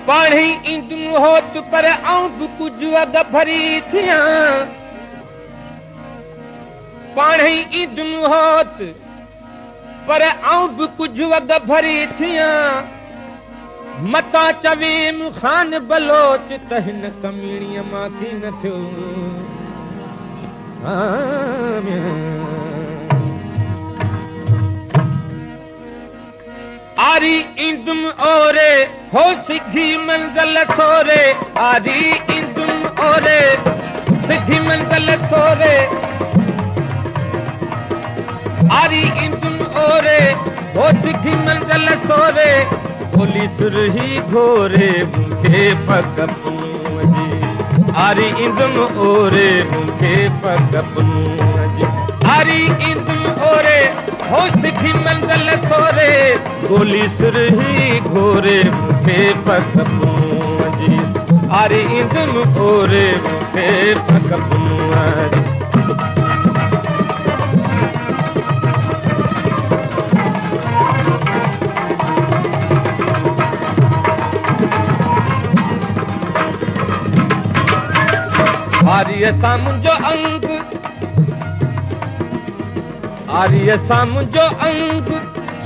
पाणी ईंदुमि होत पर आऊं बि कुझु अॻ भरी थियां पाणी ईंदुमि होत पर आऊं बि कुझु अॻ भरी थियां मतां चवीम ख़ान बलोच त हिन कमीणीअ मां थी न थियो आरी ईंदुम ओरे हो सिधी मंज़िल सोरे आरी ईंदुम ओरे सिधी मंज़िल सोरे आरी ईंदुम ओरे हो सिधी मंज़िल सोरे बोली सुरही घोरे मूंखे पग पूं जी आरी ईंदुम ओरे मूंखे पग पूं जी आरी ईंदुम ओरे हो सिधी मंज़िल सोरे बोली सुरही घोरे मूंखे पग पूं जी आरी ईंदुम ओरे मूंखे पग पूं जी आर्य सामुंजो अंग आर्य सामुंजो अंग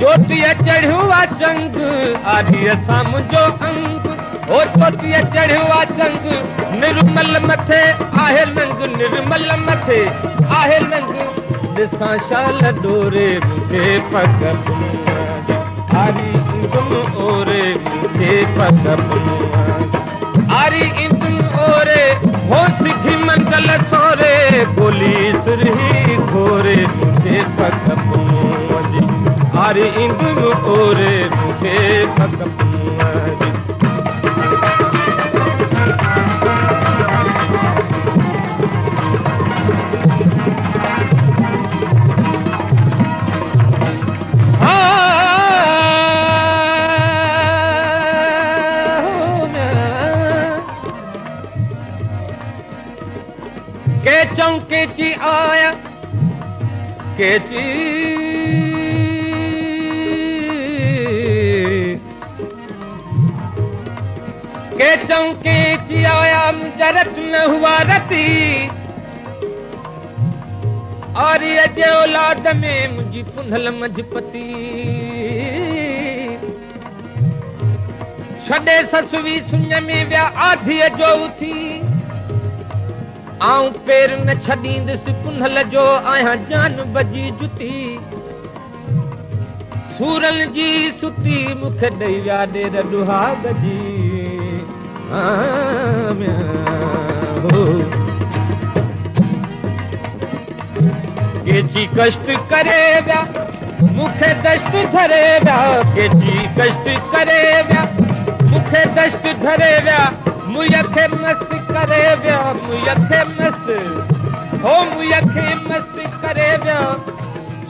चोटीअ चढ़ियो आहे जंग आर्य सामुंजो अंग ओ चोटीअ चढ़ियो आहे जंग निर्मल मथे आहे नंग निर्मल मथे आहे नंग ॾिसां शाल डोरे मूंखे पग पूं आरी ईंदुम ओरे मूंखे पग पूं आरी ईंदुम ओरे हो सिधी मंज़िल सोरे बोली सुरही घोरे मूंखे पग पूं जी आरी ईंदुम ओरे मूंखे पग पूं जी के चौंके ची आया के ची के चौंके ची आया मुजरत न हुआ रती और ये जे औलाद में मुझी पुंधल मजपति छॾे ससुवी सुञ में विया आधीअ जो उथी आऊं पेर न छॾींदुसि पुंधल जो आहियां जान बजी जुती सूरन जी सुती मूंखे ॾेई विया ॾेर डुहाग जी केची कष्ट करे विया मूंखे दश्त धरे विया केची कष्ट करे विया मूंखे दश्त धरे विया मुयखे मस्त करे विया मुयखे मस्त हो मुयखे मस्त करे विया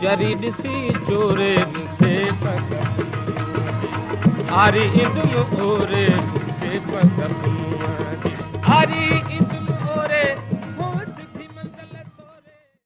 चरी ॾिसी चोरे मूंखे पग आरी ईंदुम ओरे मूंखे पग पूं